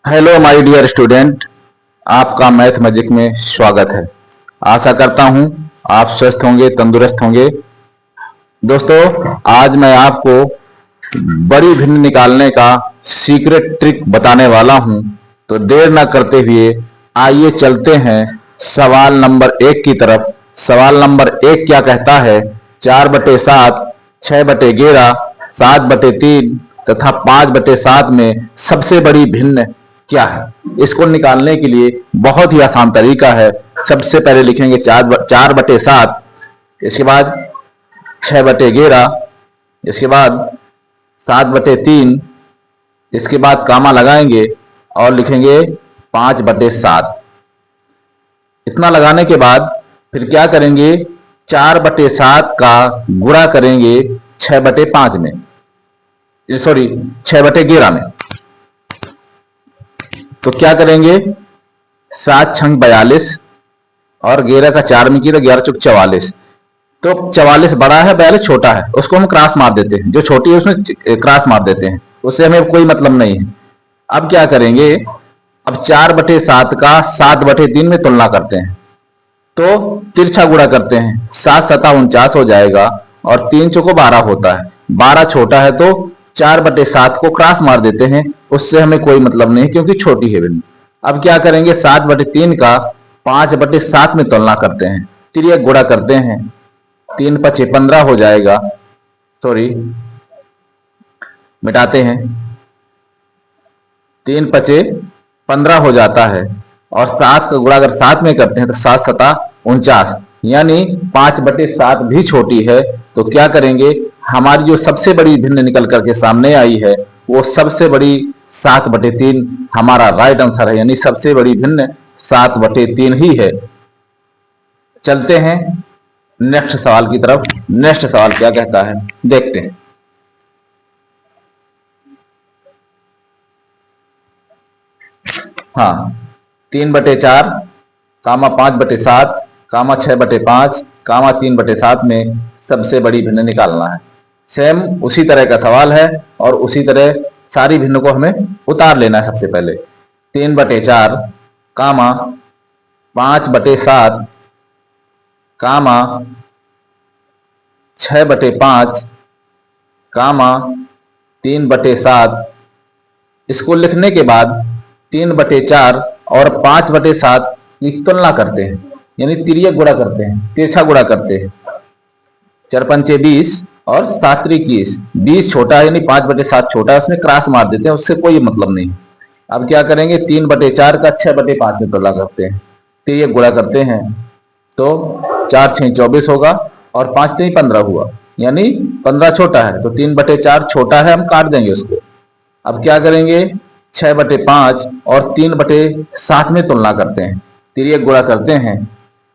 Hello my dear student. आपका math magic में स्वागत है। आशा करता हूं आप स्वस्थ होंगे, तंदुरुस्त होंगे। दोस्तों, आज मैं आपको बड़ी भिन्न निकालने का सीक्रेट ट्रिक बताने वाला हूं। तो देर न करते हुए आइए चलते हैं सवाल नंबर 1 की तरफ। सवाल नंबर 1 क्या कहता है? 4/7, 6/11, 7/3 तथा 5/7 में सबसे बड़ी भिन्न क्या है? इसको निकालने के लिए बहुत ही आसान तरीका है। सबसे पहले लिखेंगे 4/7, इसके बाद 6/11, इसके बाद 7/3, इसके बाद कामा लगाएंगे और लिखेंगे 5/7। इतना लगाने के बाद फिर क्या करेंगे? 4/7 का गुणा करेंगे 6/5 में, सॉरी 6/11 में। तो क्या करेंगे? 7 छंग 42 और 11 का 4 में किया तो 11 चौक 44। तो 44 बड़ा है, 42 छोटा है, उसको हम क्रॉस मार देते हैं। जो छोटी है उसमें क्रॉस मार देते हैं, उससे हमें कोई मतलब नहीं है। अब क्या करेंगे? अब 4/7 का 7/3 में तुलना करते हैं, तो तिरछा गुणा करते हैं। 7×7 = 49 हो जाएगा और 3 चौको 12 होता है। 12 छोटा है तो 4/7 को क्रॉस मार देते हैं, उससे हमें कोई मतलब नहीं क्योंकि छोटी है बिंदु। अब क्या करेंगे? 7/3 का 5/7 में तुलना करते हैं, तिर्यक गुणा करते हैं। 3×5 = 15 हो जाएगा, सॉरी मिटाते हैं। 3×5 = 15 हो जाता है और 7 का गुणा अगर 7 में करते हैं तो 7×7 = 49, यानी 5/7 भी छोटी है। तो क्या करेंगे? हमारी जो सबसे बड़ी भिन्न निकल करके सामने आई है वो सबसे बड़ी 7/3 हमारा राइट आंसर है, यानी सबसे बड़ी भिन्न 7/3 ही है। चलते हैं नेक्स्ट सवाल की तरफ। नेक्स्ट सवाल क्या कहता है देखते हैं। हाँ, 3/4, 5/7, 6/5, 3/7 में सबसे बड़ी भिन्न निकालना है। सेम उसी तरह का सवाल है और उसी तरह सारी भिन्न को हमें उतार लेना है। सबसे पहले 3/4, 5/7, 6/5, 3/7। इसको लिखने के बाद 3/4 और 5/7 की तुलना करते हैं, यानी तिर्यक गुणा करते हैं, तिरछा गुणा करते हैं। 4×5 = 20 और 7×3 = 21। 20 छोटा है यानी 5/7 छोटा है, उसमें क्रॉस मार देते हैं, उससे कोई मतलब नहीं। अब क्या करेंगे? 3/4 का 6/5 में तुलना करते हैं, तिर्यक गुणा करते हैं। तो 4×6 = 24 होगा और 5×3 = 15 हुआ, यानी 15 छोटा है तो 3/4 छोटा है, हम काट देंगे उसको। अब क्या करेंगे? 6/5 और 3/7 में तुलना करते हैं, तिर्यक गुणा करते हैं।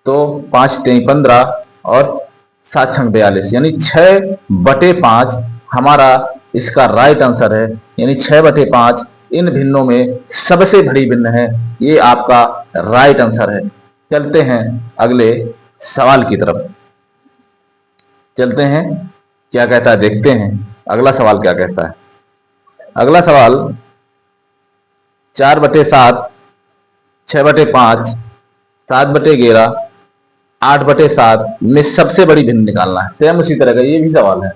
तो 5×3 = 15 और 7×6 = 42, यानी 6/5 हमारा इसका राइट आंसर है, यानी 6/5 इन भिन्नों में सबसे बड़ी भिन्न है। ये आपका राइट आंसर है। चलते हैं अगले सवाल की तरफ। चलते हैं, क्या कहता है देखते हैं। अगला सवाल क्या कहता है? अगला सवाल 4/7, 6/5, 7/11, 8/7 में सबसे बड़ी भिन्न निकालना है। सेम उसी तरह का ये भी सवाल है,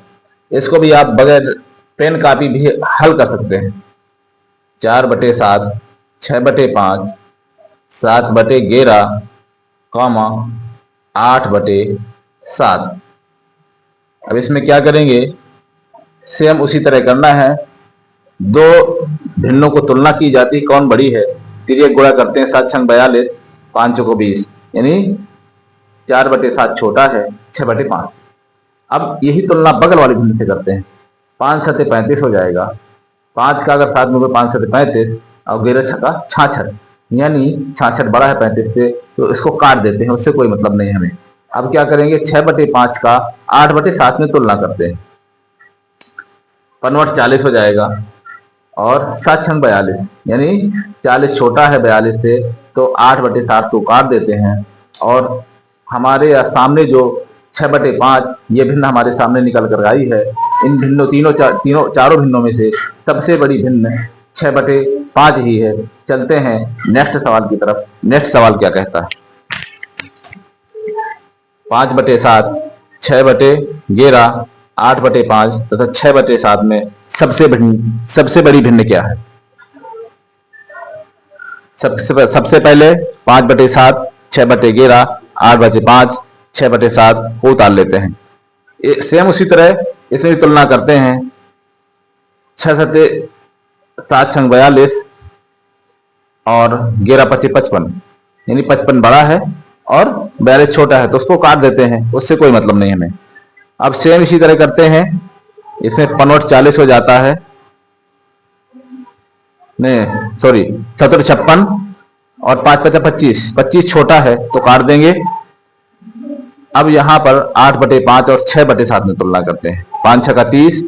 इसको भी आप बगैर पेन कापी भी हल कर सकते हैं। 4/7, 6/5, 7/11, 8/7। अब इसमें क्या करेंगे? सेम उसी तरह करना है। दो भिन्नों को तुलना की जाती है, कौन बड़ी है। तिर्यक गुणा करते हैं। 7×6 = 42, 5×4 = 20, यानी 4/7 छोटा है 6/5। अब यही तुलना बगल वाली भिन्न से करते हैं। 5×7 = 35 हो जाएगा। 5 का अगर 7 में 5×7 = 35 और 11×6 = 66, यानी 66 बड़ा है 35 से, तो इसको काट देते हैं, उससे कोई मतलब नहीं हमें। अब क्या करेंगे? 6/5 का 8/7 में तुलना करते हैं, 5×8 = 40 हो जाएगा और 7×6 = 42, यानी 40 छोटा है 42 से, तो 8/7 को काट देते हैं और हमारे सामने जो 6/5 ये भिन्न हमारे सामने निकल कर आई है। इन भिन्नों चारों भिन्नों में से सबसे बड़ी भिन्न 6/5 5 ही है। चलते हैं नेक्स्ट सवाल की तरफ। नेक्स्ट सवाल क्या कहता है? 5/7, 6/11, 8/5 तथा 6/7 में सबसे बड़ी भिन्न क्या है? सबसे पहले 5/7, 6/11, 8/5, 6/7 को उतार लेते हैं। सेम उसी तरह इसमें भी तुलना करते हैं। 6×7 = 42 और 11×5 = 55, यानी 55 बड़ा है और 42 छोटा है, तो उसको काट देते हैं, उससे कोई मतलब नहीं हमें। अब सेम इसी तरह करते हैं। इसमें 5 40 हो जाता है, नहीं सॉरी, 7 56 और 5 5 25, 25 छोटा है तो काट देंगे। अब यहां पर 8/5 और 6/7 में तुलना करते हैं। 5 6 30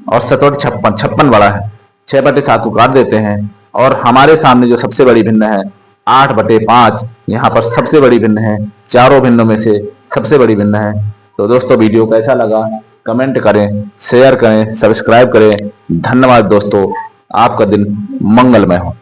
और 7 56, 56 बड़ा है, 6/7 को काट देते हैं और हमारे सामने जो सबसे बड़ी भिन्न है 8/5, यहाँ पर सबसे बड़ी भिन्न है, चारों भिन्नों में से सबसे बड़ी भिन्न है। तो दोस्तों वीडियो कैसा लगा कमेंट करें, शेयर करें, सब्सक्राइब करें। धन्यवाद दोस्तों, आपका दिन मंगलमय हो।